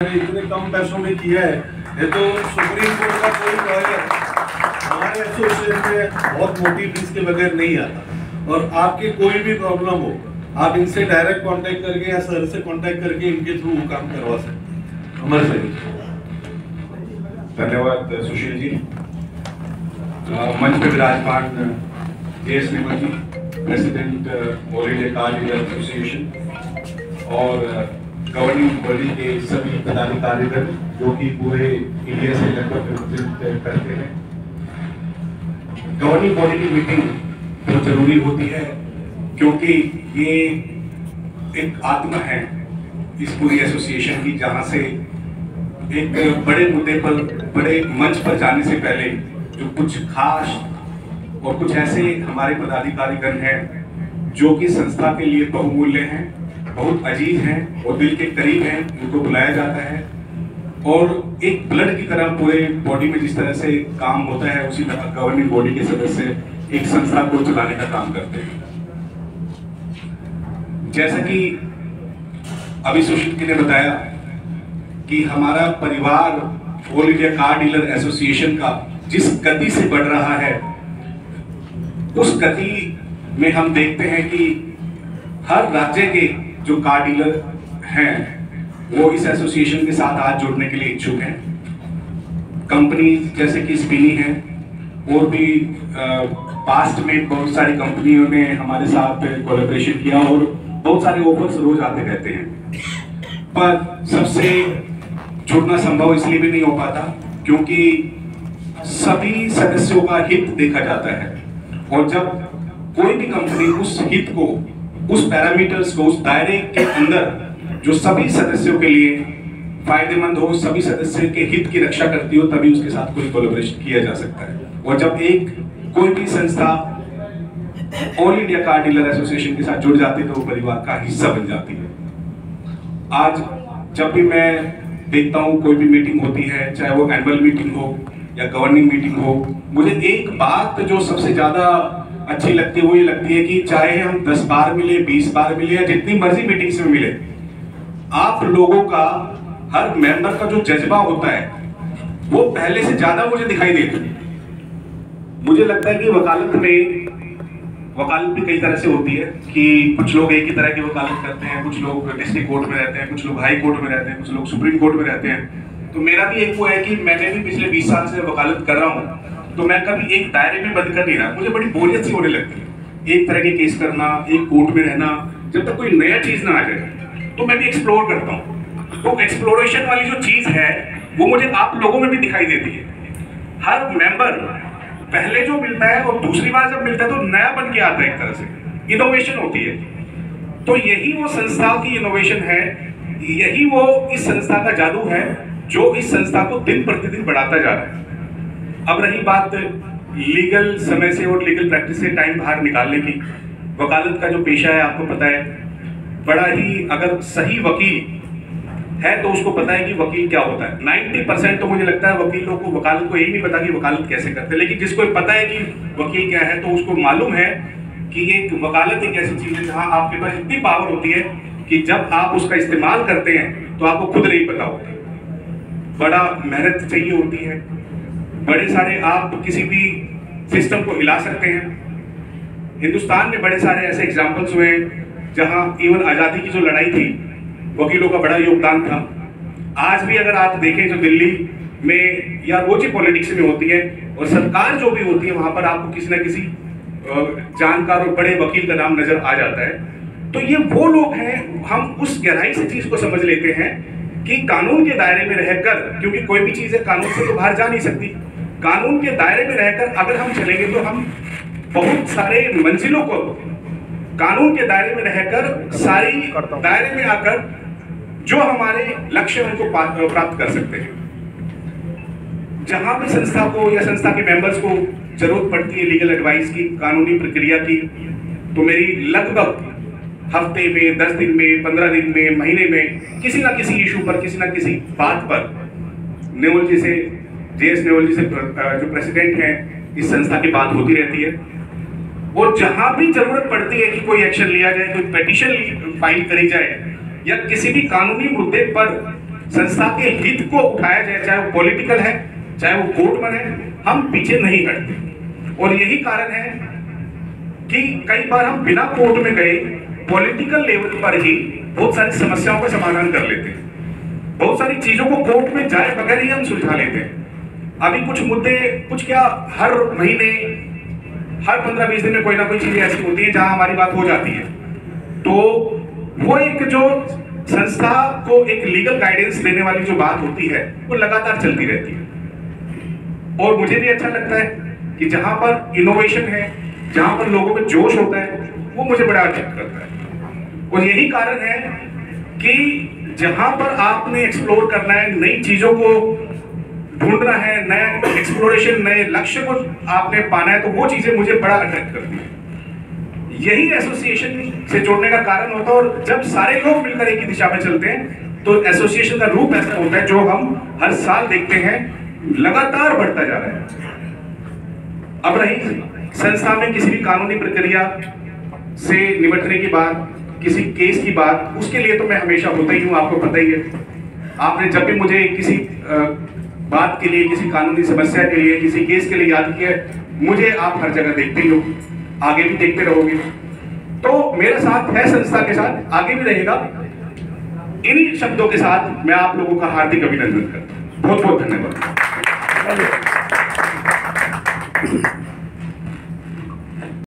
इतने कम पैसों में किया है, ये तो सुप्रीम कोर्ट का कोई लॉयर हमारे एसोसिएशन में बहुत मोटी फीस के बगैर नहीं आता। और आपकी कोई भी प्रॉब्लम हो, आप इनसे डायरेक्ट कांटेक्ट करके या सर से कांटेक्ट करके इनके थ्रू वो काम करवा सकते हैं। अमर सर, धन्यवाद सुशील जी। मंच पे विराजमान JS Nirmal ji, president all India car dealer association और गवर्निंग बॉडी के सभी पदाधिकारीगण जो कि पूरे इंडिया से लगभग रिप्रेजेंट करते हैं। गवर्निंग बॉडी की मीटिंग बहुत जरूरी होती है क्योंकि ये एक आत्मा है इस पूरी एसोसिएशन की, जहां से एक बड़े मुद्दे पर, बड़े मंच पर जाने से पहले जो कुछ खास और कुछ ऐसे हमारे पदाधिकारीगण हैं जो कि संस्था के लिए बहुमूल्य हैं, बहुत अजीज हैं और दिल के करीब हैं, उनको बुलाया जाता है और एक ब्लड की तरह पूरे बॉडी में जिस तरह से काम होता है उसी तरह गवर्निंग बॉडी के सदस्य एक संस्था को चलाने का काम करते हैं। जैसा कि अभी सुशील जी ने बताया कि हमारा परिवार all India car dealer association का जिस गति से बढ़ रहा है, उस गति में हम देखते हैं कि हर राज्य के जो कार डीलर हैं वो इस एसोसिएशन के साथ आज जुड़ने के लिए इच्छुक हैं। कंपनी जैसे कि स्पिनी है और भी पास्ट में बहुत सारी कंपनियों ने हमारे साथ कोलैबोरेशन किया और बहुत सारे ऑफर्स रोज आते रहते हैं, पर सबसे जुड़ना संभव इसलिए भी नहीं हो पाता क्योंकि सभी सदस्यों का हित देखा जाता है और जब कोई भी कंपनी उस हित को, उस पैरामीटर्स को, उस दायरे के अंदर जो सभी सदस्यों के लिए फायदेमंद हो, सभी सदस्य के हित की रक्षा करती हो, तभी उसके साथ कोई कोलैबोरेशन किया जा सकता है। और जब कोई भी संस्था all India car dealer association के साथ जुड़ जाती है तो वो परिवार का हिस्सा बन जाती है। आज जब भी मैं देखता हूँ कोई भी मीटिंग होती है, चाहे वो एनुअल मीटिंग हो या गवर्निंग मीटिंग हो, मुझे एक बात जो सबसे ज्यादा अच्छी लगती है वो ये लगती है कि चाहे हम 10 बार मिले, 20 बार मिले या जितनी मर्जी मीटिंग्स में मिले, आप लोगों का, हर मेंबर का जो जज्बा होता है वो पहले से ज्यादा मुझे दिखाई देता है। मुझे लगता है कि वकालत भी कई तरह से होती है कि कुछ लोग एक ही तरह की वकालत करते हैं, कुछ लोग डिस्ट्रिक्ट कोर्ट में रहते हैं, कुछ लोग हाई कोर्ट में रहते हैं, कुछ लोग सुप्रीम कोर्ट में रहते हैं। तो मेरा भी एक वो है कि मैंने भी पिछले 20 साल से वकालत कर रहा हूँ, तो मैं कभी एक दायरे में बंद कर नहीं रहा। मुझे बड़ी बोरियत सी होने लगती है एक तरह के केस करना, एक कोर्ट में रहना, जब तक कोई नया चीज ना आ जाए। तो मैं भी एक्सप्लोर करता हूँ। तो एक्सप्लोरेशन वाली जो चीज है वो मुझे आप लोगों में भी दिखाई देती है। हर मेंबर पहले जो मिलता है और दूसरी बार जब मिलता है तो नया बन के आता है, एक तरह से इनोवेशन होती है। तो यही वो संस्था की इनोवेशन है, यही वो इस संस्था का जादू है जो इस संस्था को दिन प्रतिदिन बढ़ाता जा रहा है। अब रही बात लीगल समय से और लीगल प्रैक्टिस से टाइम बाहर निकालने की, वकालत का जो पेशा है आपको पता है, बड़ा ही, अगर सही वकील है तो उसको पता है कि वकील क्या होता है। 90% तो मुझे लगता है वकीलों को, वकालत को यही नहीं पता कि वकालत कैसे करते हैं, लेकिन जिसको पता है कि वकील क्या है तो उसको मालूम है कि एक वकालत एक ऐसी चीज है जहां आपके पास इतनी पावर होती है कि जब आप उसका इस्तेमाल करते हैं तो आपको खुद नहीं पता होता। बड़ा मेहनत चाहिए होती है, बड़े सारे, आप किसी भी सिस्टम को हिला सकते हैं। हिंदुस्तान में बड़े सारे ऐसे एग्जाम्पल्स हुए हैं जहां इवन आजादी की जो लड़ाई थी, वकीलों का बड़ा योगदान था। आज भी अगर आप देखें जो दिल्ली में या रोजी पॉलिटिक्स में होती है और सरकार जो भी होती है, वहां पर आपको किसी ना किसी जानकार और बड़े वकील का नाम नजर आ जाता है। तो ये वो लोग हैं, हम उस गहराई से चीज को समझ लेते हैं कि कानून के दायरे में रहकर, क्योंकि कोई भी चीज है कानून से तो बाहर जा नहीं सकती, कानून के दायरे में रहकर अगर हम चलेंगे तो हम बहुत सारे मंजिलों को कानून के दायरे में रहकर, सारी दायरे में आकर जो हमारे लक्ष्य उनको प्राप्त कर सकते हैं। जहां भी संस्था को या संस्था के मेंबर्स को जरूरत पड़ती है लीगल एडवाइस की, कानूनी प्रक्रिया की, तो मेरी लगभग हफ्ते में, 10 दिन में, 15 दिन में, महीने में किसी ना किसी इशू पर, किसी ना किसी बात पर नेवल जी से, JS नेवल जी से जो प्रेसिडेंट हैं इस संस्था की बात होती रहती है। और जहां भी जरूरत पड़ती है कि कोई एक्शन लिया जाए, कोई पेटिशन फाइल करी जाए या किसी भी कानूनी मुद्दे पर संस्था के हित को उठाया जाए, चाहे वो पॉलिटिकल है चाहे वो कोर्ट में है, हम पीछे नहीं हटते। और यही कारण है कि कई बार हम बिना कोर्ट में गए पॉलिटिकल लेवल पर ही बहुत सारी समस्याओं का समाधान कर लेते हैं। बहुत सारी चीजों को कोर्ट में जाए बगैर ही हम सुलझा लेते हैं। अभी कुछ मुद्दे, कुछ क्या, हर महीने, हर 15-20 दिन में कोई ना कोई चीजें ऐसी होती है जहां हमारी बात हो जाती है। तो वो एक जो संस्था को एक लीगल गाइडेंस देने वाली जो बात होती है वो लगातार चलती रहती है। और मुझे भी अच्छा लगता है कि जहां पर इनोवेशन है, जहां पर लोगों में जोश होता है, वो मुझे बड़ा अट्रैक्ट करता है। और यही कारण है कि जहां पर आपने एक्सप्लोर करना है, नई चीजों को ढूंढना है, नए एक्सप्लोरेशन, नए लक्ष्य को आपने पाना है, तो वो चीजें मुझे बड़ा अट्रैक्ट करती है। यही एसोसिएशन से जोड़ने का कारण होता है। और जब सारे लोग मिलकर एक ही दिशा में चलते हैं तो एसोसिएशन का रूप ऐसा होता है जो हम हर साल देखते हैं लगातार बढ़ता जा रहा है। अब रही संस्था में किसी भी कानूनी प्रक्रिया से निपटने की बात, किसी केस की बात, उसके लिए तो मैं हमेशा होता ही हूँ, आपको पता ही है। आपने जब भी मुझे किसी बात के लिए, किसी कानूनी समस्या के लिए, किसी केस के लिए याद किया, मुझे आप हर जगह देखते ही हो, आगे भी देखते रहोगे। तो मेरा साथ है संस्था के साथ, आगे भी रहेगा। इन्हीं शब्दों के साथ मैं आप लोगों का हार्दिक अभिनंदन करता हूं। बहुत बहुत धन्यवाद।